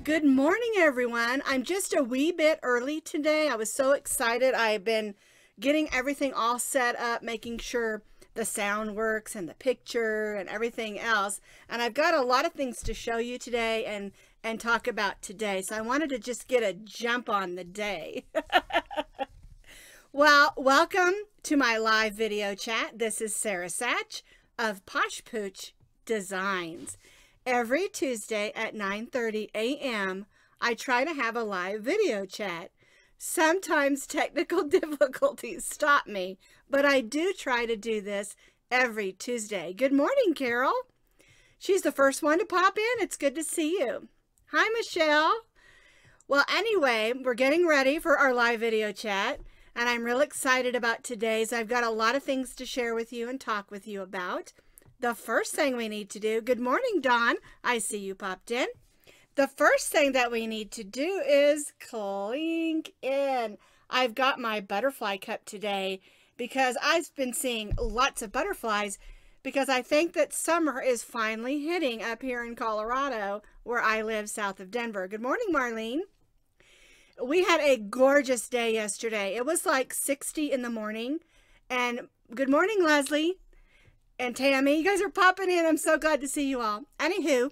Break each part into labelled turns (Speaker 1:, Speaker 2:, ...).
Speaker 1: Good morning, everyone. I'm just a wee bit early today. I was so excited. I've been getting everything all set up, making sure the sound works and the picture and everything else. And I've got a lot of things to show you today and talk about today. So I wanted to just get a jump on the day. Well, welcome to my live video chat. This is Sara SAch of Posh Pooch Designs. Every Tuesday at 9:30 a.m. I try to have a live video chat. Sometimes technical difficulties stop me, but I do try to do this every Tuesday. Good morning, Carol. She's the first one to pop in. It's good to see you. Hi, Michelle. Well, anyway, we're getting ready for our live video chat, and I'm real excited about today's. I've got a lot of things to share with you and talk with you about. The first thing we need to do, good morning, Dawn. I see you popped in. The first thing that we need to do is clink in. I've got my butterfly cup today because I've been seeing lots of butterflies because I think that summer is finally hitting up here in Colorado where I live south of Denver. Good morning, Marlene. We had a gorgeous day yesterday. It was like 60 in the morning. And good morning, Leslie. And Tammy, you guys are popping in. I'm so glad to see you all. Anywho,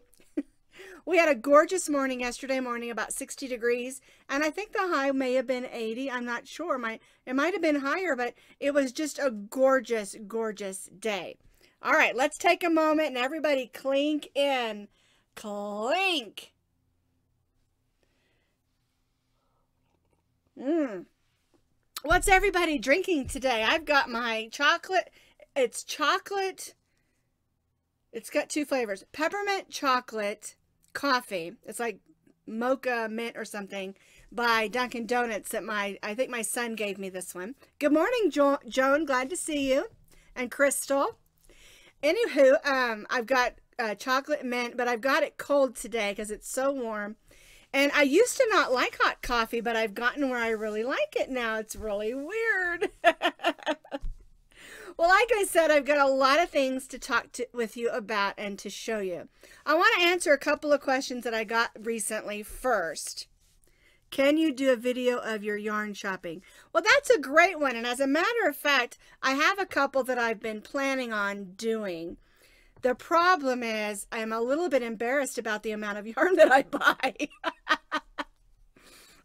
Speaker 1: we had a gorgeous morning yesterday morning, about 60 degrees. And I think the high may have been 80. I'm not sure. It might have been higher, but it was just a gorgeous, gorgeous day. All right, let's take a moment and everybody clink in. Clink. What's everybody drinking today? I've got my chocolate. It's chocolate. It's got two flavors. Peppermint chocolate coffee. It's like mocha mint or something by Dunkin' Donuts that I think my son gave me this one. Good morning, Joan. Glad to see you. And Crystal. Anywho, I've got chocolate mint, but I've got it cold today because it's so warm. And I used to not like hot coffee, but I've gotten where I really like it now. It's really weird. Well, like I said, I've got a lot of things to talk with you about and to show you. I want to answer a couple of questions that I got recently first. Can you do a video of your yarn shopping? Well, that's a great one. And as a matter of fact, I have a couple that I've been planning on doing. The problem is I'm a little bit embarrassed about the amount of yarn that I buy.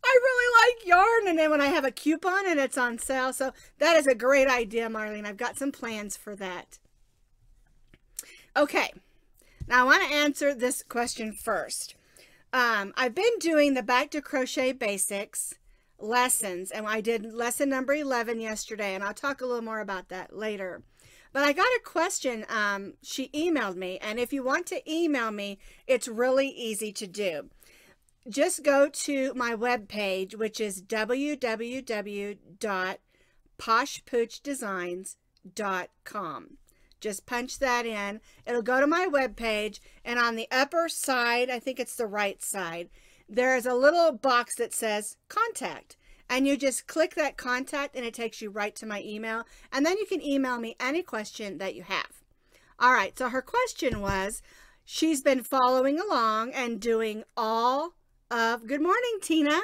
Speaker 1: I really like yarn, and then when I have a coupon and it's on sale, so that is a great idea, Marlene. I've got some plans for that. Okay, now I want to answer this question first. I've been doing the Back to Crochet Basics lessons, and I did lesson number 11 yesterday, and I'll talk a little more about that later. But I got a question. She emailed me, and if you want to email me, it's really easy to do. Just go to my webpage, which is www.poshpoochdesigns.com. Just punch that in. It'll go to my webpage, and on the upper side, I think it's the right side, there is a little box that says Contact. And you just click that Contact, and it takes you right to my email. And then you can email me any question that you have. All right, so her question was, she's been following along and doing all of, good morning, Tina.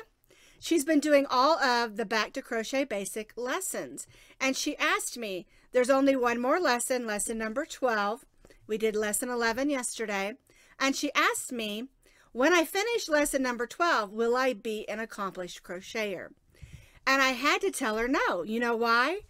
Speaker 1: She's been doing all of the Back to Crochet Basic lessons. And she asked me, there's only one more lesson, lesson number 12. We did lesson 11 yesterday. And she asked me, when I finish lesson number 12, will I be an accomplished crocheter? And I had to tell her no. You know why?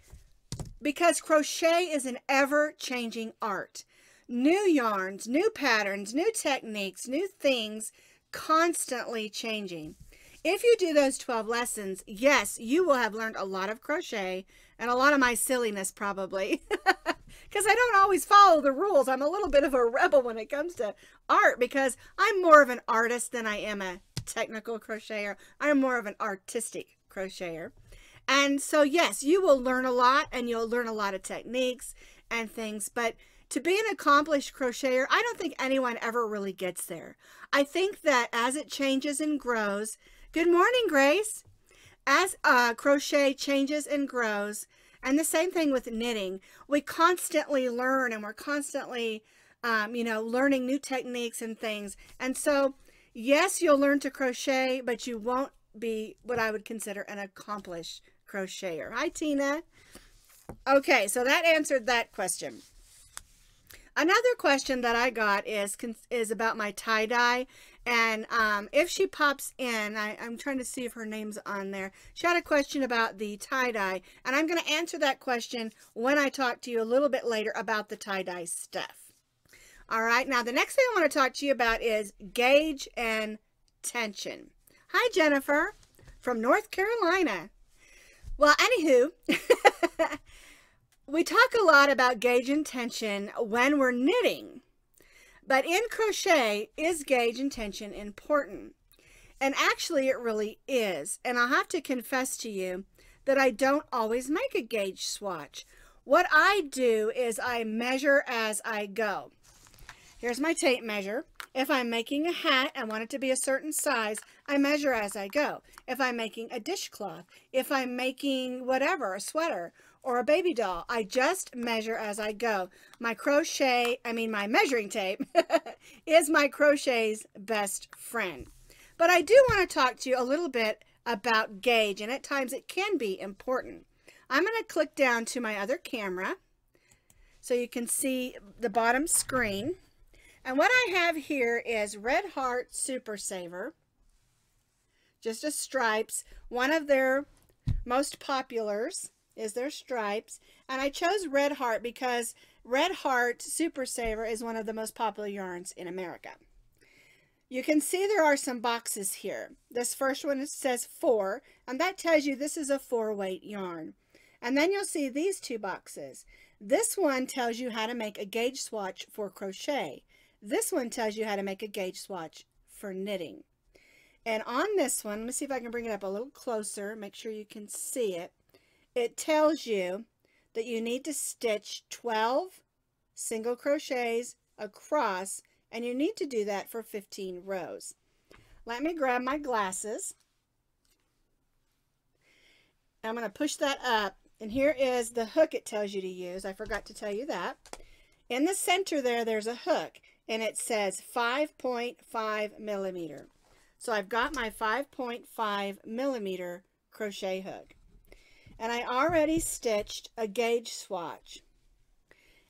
Speaker 1: Because crochet is an ever-changing art. New yarns, new patterns, new techniques, new things, constantly changing. If you do those 12 lessons, yes, you will have learned a lot of crochet and a lot of my silliness probably. Because I don't always follow the rules. I'm a little bit of a rebel when it comes to art because I'm more of an artist than I am a technical crocheter. I'm more of an artistic crocheter. And so yes, you will learn a lot and you'll learn a lot of techniques and things, but to be an accomplished crocheter, I don't think anyone ever really gets there. I think that as it changes and grows, good morning, Grace. As crochet changes and grows, and the same thing with knitting, we constantly learn and we're constantly, you know, learning new techniques and things. And so Yes, you'll learn to crochet, but you won't be what I would consider an accomplished crocheter. Hi, Tina. Okay, so that answered that question. Another question that I got is about my tie-dye, and if she pops in, I'm trying to see if her name's on there. She had a question about the tie-dye, and I'm going to answer that question when I talk to you a little bit later about the tie-dye stuff. All right, now the next thing I want to talk to you about is gauge and tension. Hi, Jennifer from North Carolina. Well, anywho, we talk a lot about gauge and tension when we're knitting, but in crochet, is gauge and tension important? And actually it really is. And I'll have to confess to you that I don't always make a gauge swatch. What I do is I measure as I go. Here's my tape measure. If I'm making a hat and want it to be a certain size, I measure as I go. If I'm making a dishcloth, if I'm making whatever, a sweater or a baby doll, I just measure as I go. My measuring tape is my crochet's best friend. But I do want to talk to you a little bit about gauge, and at times it can be important. I'm going to click down to my other camera so you can see the bottom screen. And what I have here is Red Heart Super Saver, just a stripes. One of their most populars is their stripes, and I chose Red Heart because Red Heart Super Saver is one of the most popular yarns in America. You can see there are some boxes here. This first one, it says 4, and that tells you this is a 4-weight yarn. And then you'll see these two boxes. This one tells you how to make a gauge swatch for crochet. This one tells you how to make a gauge swatch for knitting. And on this one, let me see if I can bring it up a little closer, make sure you can see it. It tells you that you need to stitch 12 single crochets across, and you need to do that for 15 rows. Let me grab my glasses. I'm going to push that up, and here is the hook it tells you to use. I forgot to tell you that. In the center there's a hook, and it says 5.5 millimeter. So I've got my 5.5 millimeter crochet hook. And I already stitched a gauge swatch.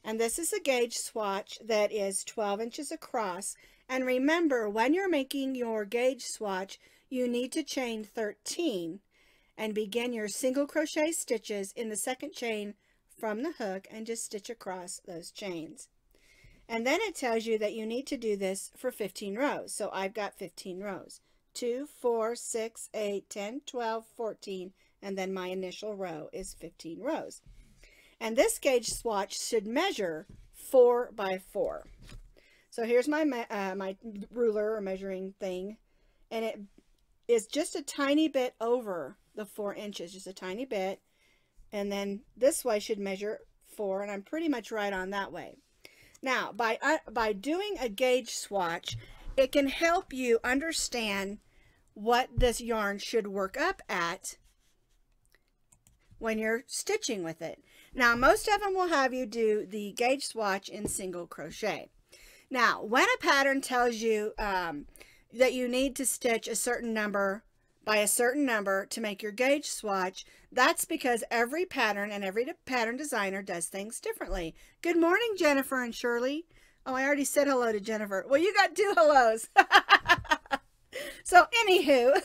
Speaker 1: And this is a gauge swatch that is 12 inches across. And remember, when you're making your gauge swatch, you need to chain 13 and begin your single crochet stitches in the second chain from the hook and just stitch across those chains. And then it tells you that you need to do this for 15 rows. So I've got 15 rows. 2, 4, 6, 8, 10, 12, 14, and then my initial row is 15 rows. And this gauge swatch should measure 4 by 4. So here's my my ruler or measuring thing, and it is just a tiny bit over the 4 inches, just a tiny bit. And then this way should measure 4, and I'm pretty much right on that way. Now, by doing a gauge swatch, it can help you understand what this yarn should work up at when you're stitching with it. Now, most of them will have you do the gauge swatch in single crochet. Now, when a pattern tells you that you need to stitch a certain number by a certain number to make your gauge swatch, that's because every pattern and every pattern designer does things differently. Good morning, Jennifer and Shirley. Oh, I already said hello to Jennifer. Well, you got 2 hellos. So anywho,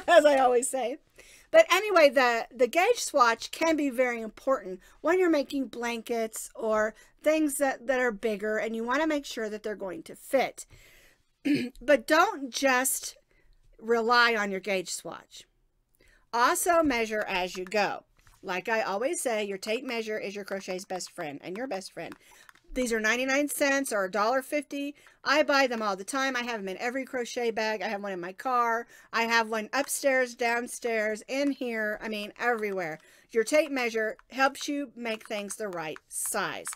Speaker 1: as I always say. But anyway, the gauge swatch can be very important when you're making blankets or things that are bigger and you want to make sure that they're going to fit. But don't just rely on your gauge swatch. Also measure as you go. Like I always say, your tape measure is your crochet's best friend and your best friend. These are 99 cents or $1.50. I buy them all the time. I have them in every crochet bag. I have one in my car. I have one upstairs, downstairs, in here. I mean, everywhere. Your tape measure helps you make things the right size.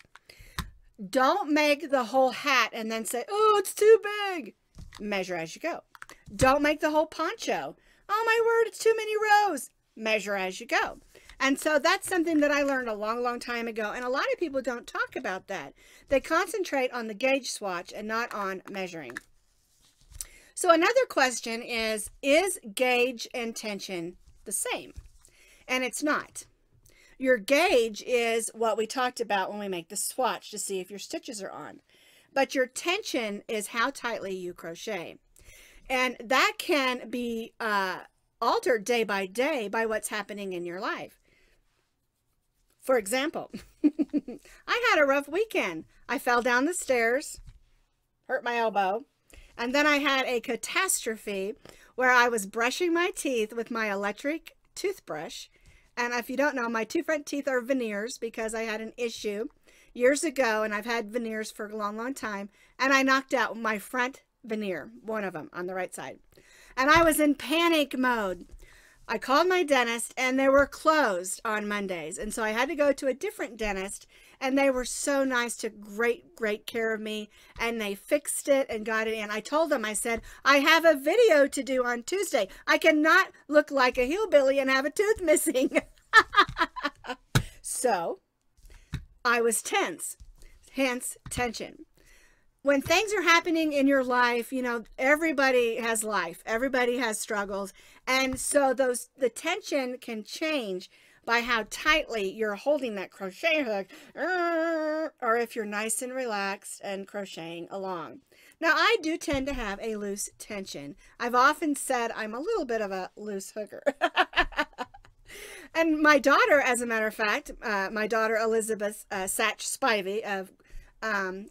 Speaker 1: Don't make the whole hat and then say, oh, it's too big. Measure as you go. Don't make the whole poncho. Oh my word, it's too many rows. Measure as you go. And so that's something that I learned a long, long time ago. And a lot of people don't talk about that. They concentrate on the gauge swatch and not on measuring. So another question is gauge and tension the same? And it's not. Your gauge is what we talked about when we make the swatch to see if your stitches are on. But your tension is how tightly you crochet. And that can be altered day by day by what's happening in your life. For example, I had a rough weekend. I fell down the stairs, hurt my elbow, and then I had a catastrophe where I was brushing my teeth with my electric toothbrush. And if you don't know, my two front teeth are veneers because I had an issue years ago, and I've had veneers for a long, long time, and I knocked out my front veneer, one of them on the right side. And I was in panic mode. I called my dentist, and they were closed on Mondays. And so I had to go to a different dentist, and they were so nice, took great care of me, and they fixed it and got it in. I told them, I said, I have a video to do on Tuesday. I cannot look like a hillbilly and have a tooth missing. So I was tense, hence tension. When things are happening in your life, you know, everybody has life, everybody has struggles. And so the tension can change by how tightly you're holding that crochet hook, or if you're nice and relaxed and crocheting along. Now, I do tend to have a loose tension. I've often said I'm a little bit of a loose hooker. And my daughter, as a matter of fact, my daughter Elizabeth SAch Spivey of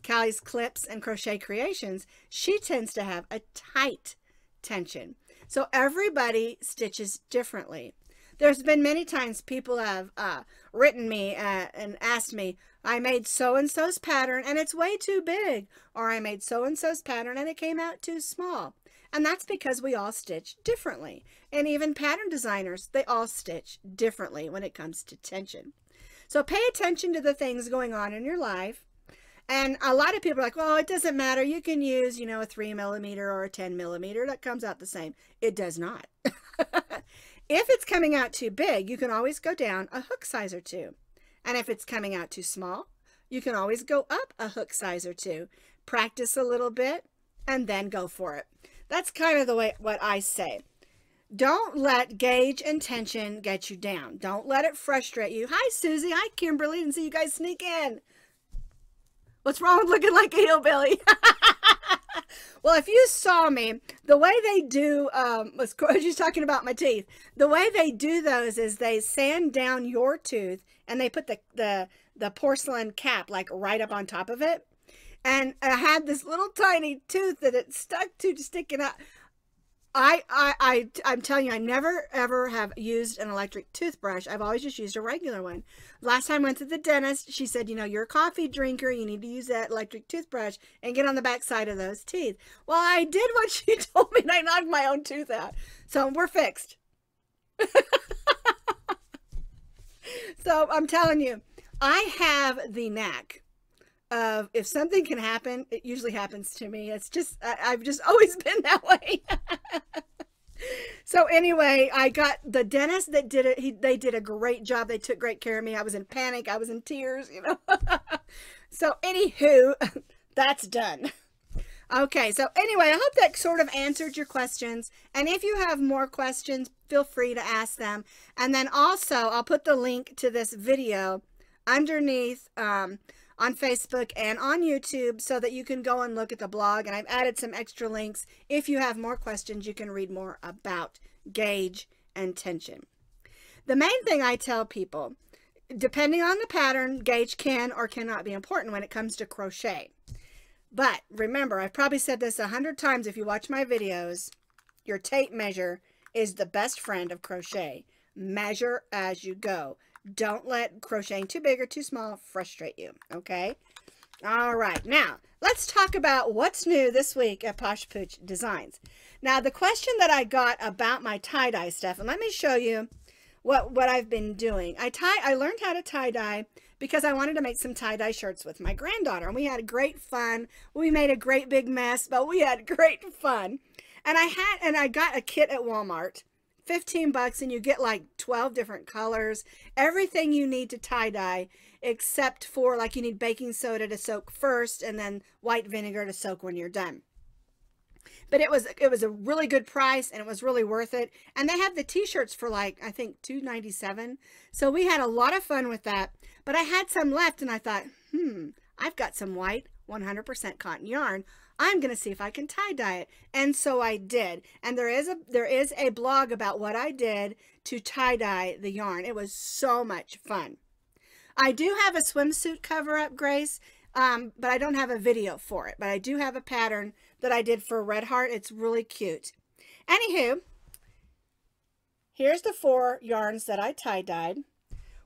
Speaker 1: Callie's Clips and Crochet Creations, she tends to have a tight tension. So everybody stitches differently. There's been many times people have written me and asked me, I made so-and-so's pattern and it's way too big, or I made so-and-so's pattern and it came out too small. And that's because we all stitch differently. And even pattern designers, they all stitch differently when it comes to tension. So pay attention to the things going on in your life. And a lot of people are like, well, it doesn't matter. You can use, you know, a 3mm or a 10mm. That comes out the same. It does not. If it's coming out too big, you can always go down a hook size or two. And if it's coming out too small, you can always go up a hook size or two. Practice a little bit and then go for it. That's kind of the way what I say. Don't let gauge and tension get you down. Don't let it frustrate you. Hi, Susie. Hi, Kimberly. Didn't see you guys sneak in. What's wrong with looking like a hillbilly? Well, if you saw me, the way they do, she's talking about my teeth. The way they do those is they sand down your tooth and they put the porcelain cap like right up on top of it. And I had this little tiny tooth that it stuck to sticking out. I'm telling you, I never ever have used an electric toothbrush. I've always just used a regular one. Last time I went to the dentist, she said, you know, you're a coffee drinker. You need to use that electric toothbrush and get on the back side of those teeth. Well, I did what she told me and I knocked my own tooth out. So we're fixed. So I'm telling you, I have the knack of, if something can happen, it usually happens to me. It's just, I've just always been that way. So anyway, I got the dentist that did it. They did a great job. They took great care of me. I was in panic. I was in tears, you know. So anywho, that's done. Okay, so anyway, I hope that sort of answered your questions. And if you have more questions, feel free to ask them. And then also, I'll put the link to this video underneath on Facebook and on YouTube so that you can go and look at the blog. And I've added some extra links. If you have more questions, you can read more about gauge and tension. The main thing I tell people, depending on the pattern, gauge can or cannot be important when it comes to crochet. But remember, I've probably said this 100 times if you watch my videos, your tape measure is the best friend of crochet. Measure as you go. Don't let crocheting too big or too small frustrate you, okay? All right, now let's talk about what's new this week at Posh Pooch Designs. Now, the question that I got about my tie-dye stuff, and let me show you what I've been doing. I learned how to tie-dye because I wanted to make some tie-dye shirts with my granddaughter, and we had great fun. We made a great big mess, but we had great fun. And I got a kit at Walmart. 15 bucks, and you get like 12 different colors, everything you need to tie-dye, except for like you need baking soda to soak first and then white vinegar to soak when you're done. But it was a really good price, and it was really worth it. And they have the t-shirts for like, I think $2.97. So we had a lot of fun with that. But I had some left, and I thought, I've got some white 100% cotton yarn. I'm going to see if I can tie-dye it. And so I did. And there is a blog about what I did to tie-dye the yarn. It was so much fun. I do have a swimsuit cover-up, Grace, but I don't have a video for it. But I do have a pattern that I did for Red Heart. It's really cute. Anywho, here's the 4 yarns that I tie-dyed.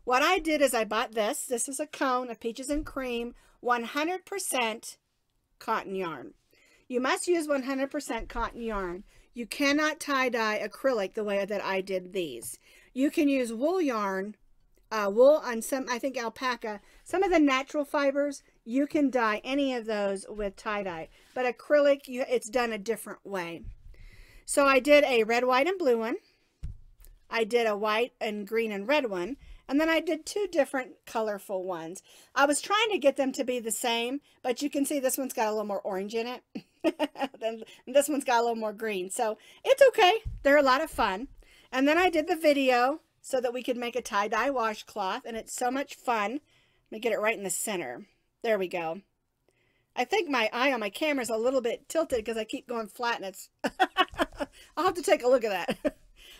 Speaker 1: What I did is I bought this. This is a cone of Peaches and Cream, 100% cotton yarn. You must use 100% cotton yarn. You cannot tie-dye acrylic the way that I did these. You can use wool yarn, wool on some, I think alpaca, some of the natural fibers. You can dye any of those with tie-dye, but acrylic, it's done a different way. So I did a red, white, and blue one. I did a white and green and red one. And then I did 2 different colorful ones. I was trying to get them to be the same, but you can see this one's got a little more orange in it. Then this one's got a little more green. So it's okay. They're a lot of fun. And then I did the video so that we could make a tie-dye washcloth, and it's so much fun. Let me get it right in the center. There we go. I think my eye on my camera is a little bit tilted because I keep going flat, and it's I'll have to take a look at that.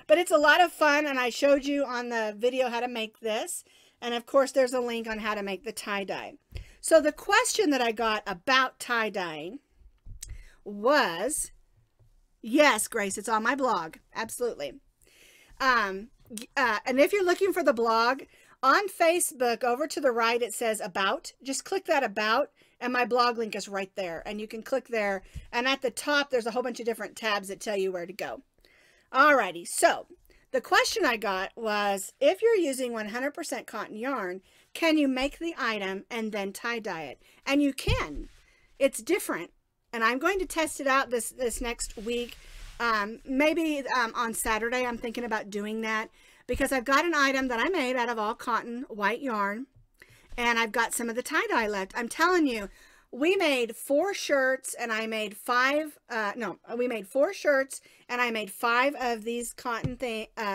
Speaker 1: But it's a lot of fun, and I showed you on the video how to make this. And of course, there's a link on how to make the tie-dye. So the question that I got about tie-dyeing was, yes, Grace, it's on my blog. Absolutely. And if you're looking for the blog, on Facebook, over to the right, it says About. Just click that About, and my blog link is right there. And you can click there. And at the top, there's a whole bunch of different tabs that tell you where to go. Alrighty, so the question I got was, if you're using 100% cotton yarn, can you make the item and then tie-dye it? And you can. It's different. And I'm going to test it out this next week. Maybe on Saturday, I'm thinking about doing that, because I've got an item that I made out of all cotton white yarn, and I've got some of the tie-dye left. I'm telling you, we made 4 shirts, and I made 5, we made 4 shirts, and I made 5 of these cotton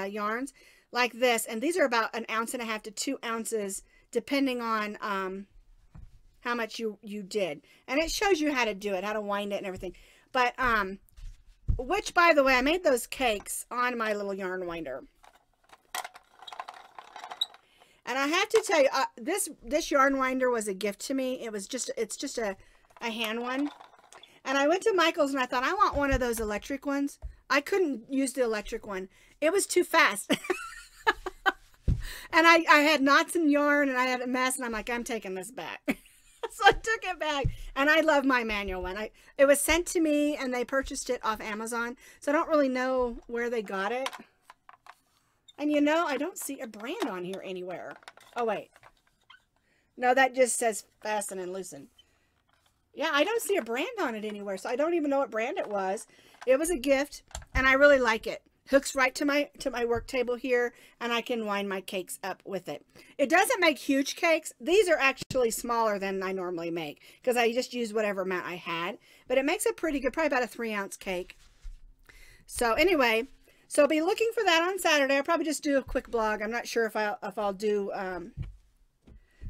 Speaker 1: yarns like this, and these are about 1.5 ounces to 2 ounces, depending on how much you did. And it shows you how to do it, how to wind it and everything. But, which, by the way, I made those cakes on my little yarn winder. And I have to tell you, this yarn winder was a gift to me. It's just a hand one. And I went to Michael's and I thought, I want one of those electric ones. I couldn't use the electric one. It was too fast. And I had knots in yarn, and I had a mess, and I'm like, I'm taking this back. So I took it back, and I love my manual one. It was sent to me, and they purchased it off Amazon. So I don't really know where they got it. And you know, I don't see a brand on here anywhere. Oh, wait. No, that just says fasten and loosen. Yeah, I don't see a brand on it anywhere, so I don't even know what brand it was. It was a gift, and I really like it. Hooks right to my work table here, and I can wind my cakes up with it. It doesn't make huge cakes. These are actually smaller than I normally make, because I just used whatever amount I had. But it makes a pretty good, probably about a 3-ounce cake. So anyway, so be looking for that on Saturday. I'll probably just do a quick blog. I'm not sure if I'll do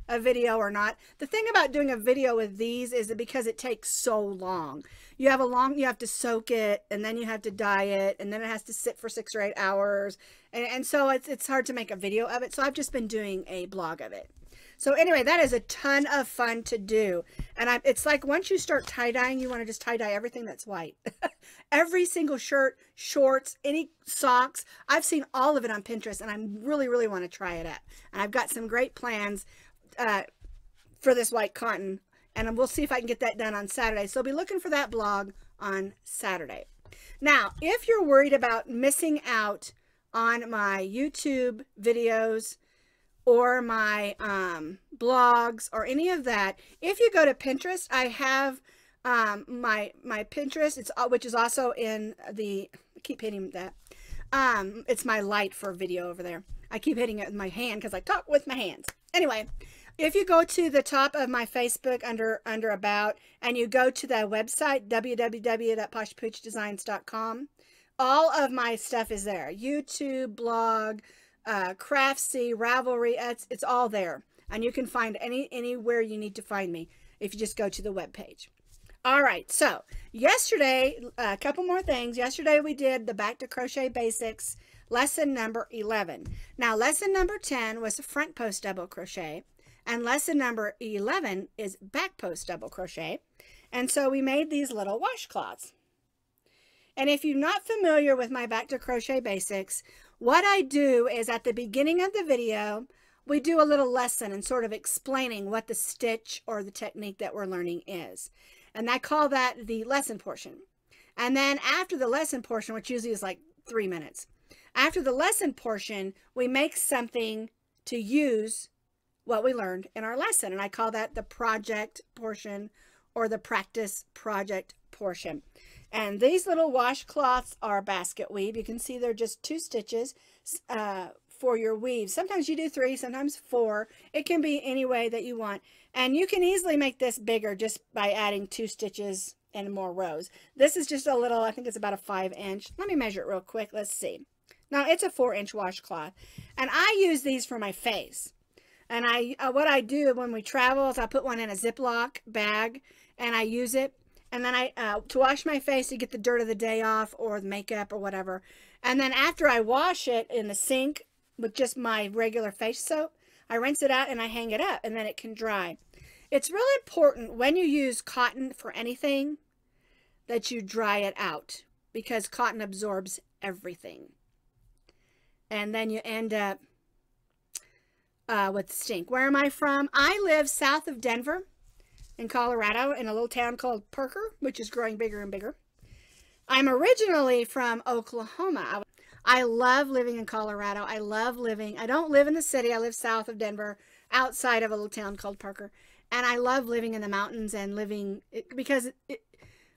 Speaker 1: a video or not. The thing about doing a video with these is that because it takes so long. You have to soak it, and then you have to dye it, and then it has to sit for 6 or 8 hours. And so it's hard to make a video of it. So I've just been doing a blog of it. So anyway, that is a ton of fun to do. And it's like once you start tie-dyeing, you want to just tie-dye everything that's white. Every single shirt, shorts, any socks. I've seen all of it on Pinterest, and I really, really want to try it out. And I've got some great plans for this white cotton, and we'll see if I can get that done on Saturday. So be looking for that blog on Saturday. Now, if you're worried about missing out on my YouTube videos or my blogs or any of that, if you go to Pinterest, I have my Pinterest, which is also in the, I keep hitting that, it's my light for video over there. I keep hitting it with my hand because I talk with my hands. Anyway, If you go to the top of my Facebook under About, and you go to the website, www.poshpoochdesigns.com, all of my stuff is there. YouTube, blog, Craftsy, Ravelry, it's all there. And you can find anywhere you need to find me if you just go to the web page. All right, so yesterday, a couple more things. Yesterday we did the Back to Crochet Basics, lesson number 11. Now, lesson number 10 was front post double crochet, and lesson number 11 is back post double crochet. And so we made these little washcloths. And if you're not familiar with my Back to Crochet Basics, what I do is at the beginning of the video, we do a little lesson and sort of explaining what the stitch or the technique that we're learning is. And I call that the lesson portion. And then after the lesson portion, which usually is like 3 minutes, after the lesson portion, we make something to use what we learned in our lesson. And I call that the project portion or the practice project portion. And these little washcloths are basket weave. You can see they're just 2 stitches for your weave. Sometimes you do 3, sometimes 4. It can be any way that you want. And you can easily make this bigger just by adding 2 stitches and more rows. This is just a little, I think it's about a 5-inch. Let me measure it real quick. Let's see. Now it's a 4-inch washcloth. And I use these for my face. And what I do when we travel is I put one in a Ziploc bag and I use it. And then to wash my face to get the dirt of the day off or the makeup or whatever. And then after I wash it in the sink with just my regular face soap, I rinse it out and I hang it up and then it can dry. It's really important when you use cotton for anything that you dry it out because cotton absorbs everything. And then you end up with stink. Where am I from? I live south of Denver in Colorado in a little town called Parker, which is growing bigger and bigger. I'm originally from Oklahoma. I love living in Colorado. I don't live in the city. I live south of Denver, outside of a little town called Parker. And I love living in the mountains and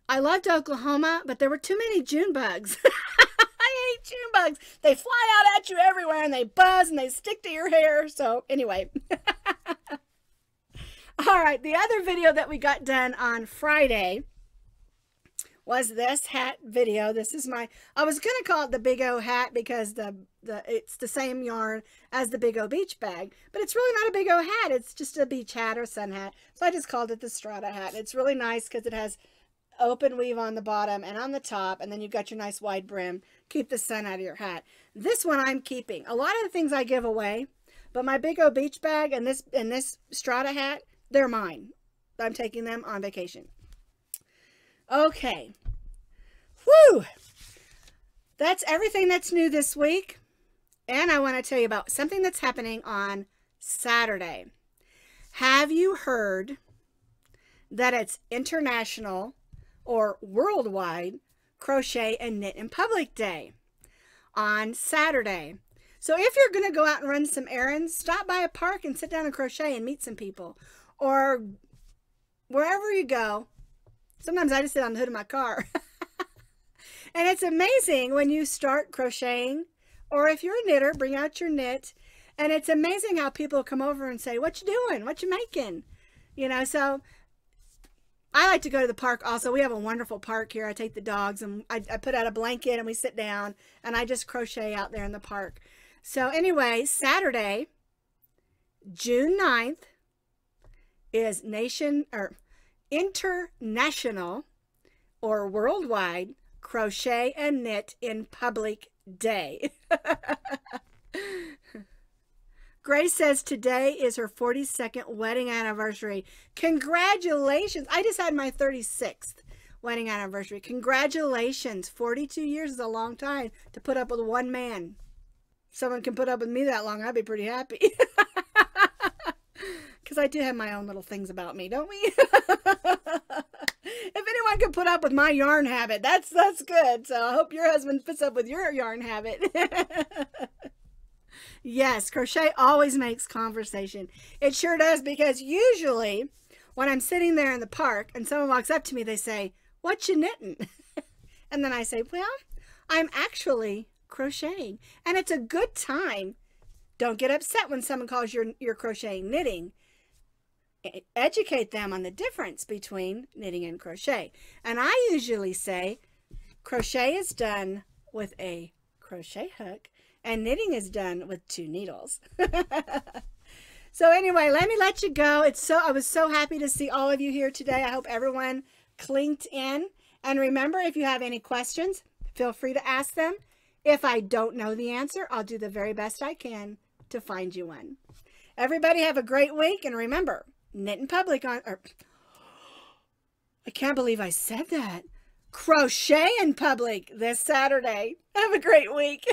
Speaker 1: I loved Oklahoma, but there were too many June bugs. I hate June bugs. They fly out at you everywhere and they buzz and they stick to your hair. So anyway. All right, the other video that we got done on Friday was this hat video. This is I was going to call it the Big O hat because it's the same yarn as the Big O beach bag, but it's really not a Big O hat. It's just a beach hat or sun hat. So I just called it the Strata hat. It's really nice because it has open weave on the bottom and on the top, and then you've got your nice wide brim. Keep the sun out of your hat. This one I'm keeping. A lot of the things I give away, but my Big O beach bag and this Strata hat, they're mine. I'm taking them on vacation. Okay. Whew. That's everything that's new this week. And I want to tell you about something that's happening on Saturday. Have you heard that it's International or Worldwide Crochet and Knit in Public Day on Saturday? So if you're going to go out and run some errands, stop by a park and sit down and crochet and meet some people. Or wherever you go. Sometimes I just sit on the hood of my car. And it's amazing when you start crocheting, or if you're a knitter, bring out your knit. And it's amazing how people come over and say, "What you doing? What you making?" You know, so I like to go to the park also. We have a wonderful park here. I take the dogs and I put out a blanket and we sit down and I just crochet out there in the park. So anyway, Saturday, June 9th, is International or Worldwide Crochet and Knit in Public Day. Grace says today is her 42nd wedding anniversary. Congratulations. I just had my 36th wedding anniversary. Congratulations. 42 years is a long time to put up with one man. If someone can put up with me that long, I'd be pretty happy. Because I do have my own little things about me, don't we? If anyone can put up with my yarn habit, that's good. So I hope your husband puts up with your yarn habit. Yes, crochet always makes conversation. It sure does, because usually when I'm sitting there in the park and someone walks up to me, they say, "What you knitting?" And then I say, "Well, I'm actually crocheting." And it's a good time. Don't get upset when someone calls your crocheting knitting. educate them on the difference between knitting and crochet. And I usually say crochet is done with a crochet hook and knitting is done with 2 needles. So anyway, let me let you go. I was so happy to see all of you here today. I hope everyone clinked in. And remember, if you have any questions, feel free to ask them. If I don't know the answer, I'll do the very best I can to find you one. Everybody have a great week. And remember, knit in public I can't believe I said that. Crochet in public this Saturday. Have a great week.